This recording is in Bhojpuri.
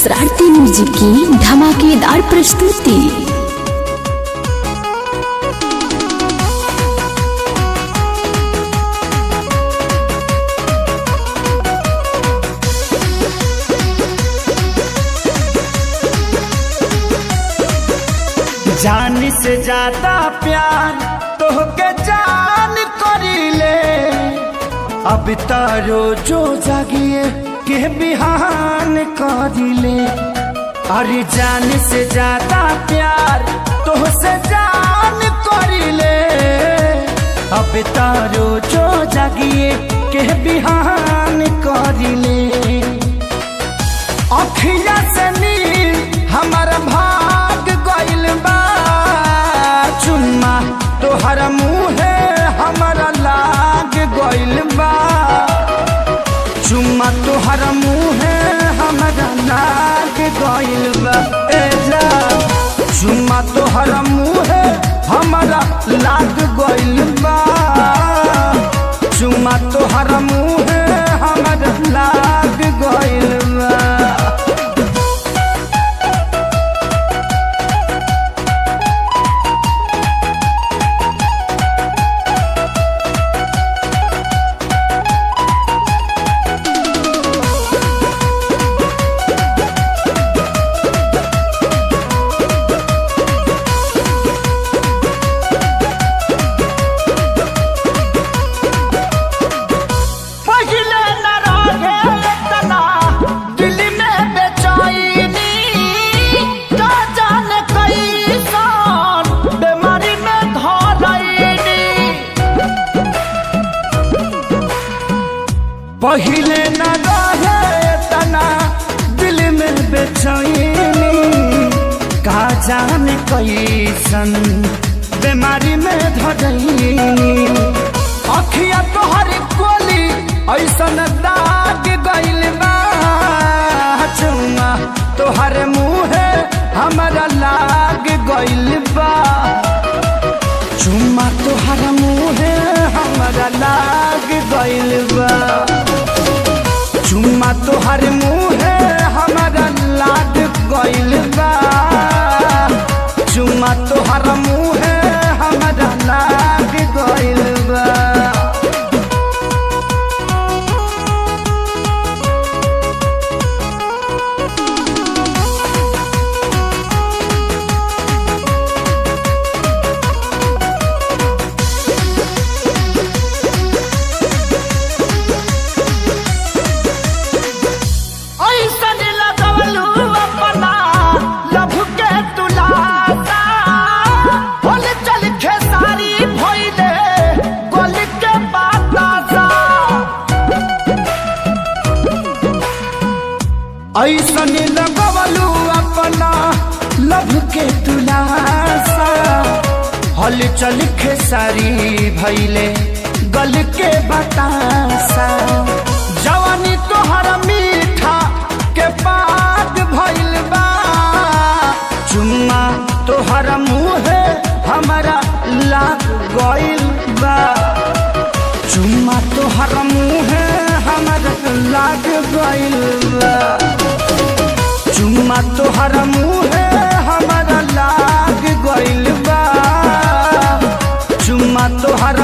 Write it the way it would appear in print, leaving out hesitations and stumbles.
शरारती म्यूजिक की धमाकेदार प्रस्तुति। जान से ज्यादा प्यार तोहके जान करीले, अब तारो जो जागिए के बिहान करीले। अरे जान से ज्यादा प्यार तोहसे जान करीले, अब तारो जो जागिए के बिहान करीले। अखिया से नील हमारा भाग गइल बा, चुम्मा तोहरा मुँहे हमारा लाग गइल बा, चुम्मा तोहरा मुँहे हमारा लाग गइल बा। ए जा चुम्मा तोहरा मुँहे हमारा लाग गइल बा, चुम्मा तोहरा मुँहे हमारा लाग गइल बा। पहिले न रहे तना दिल में बेचैनी, का जाने कैसन बीमारी में धरैनी। अखिया तोहर कोली ऐसन दाग गइल बा, चुम्मा तोहर मुँहे हमारा लाग गइल बा, चुम्मा तोहर मुँहे हमारा लाग गइल बा, चुम्मा तोहर मुँहे हमारा लाग गइल बा, चुम्मा तोहर मुँहे हमारा लाग गइल बा। ऐसन लगवलू अपना लभ के तुलासा, हल चल खेसारी भैले गल के बतासा। जवानी तोहरा मीठा के पाग भइल बा, चुम्मा तोहरा मुँहे हमारा लाग गइल बा, चुम्मा तोहरा मुँहे हमारा लाग गइल बा, चुम्मा तोहरा मुँहे हमारा लाग गइल बा, चुम्मा तोहरा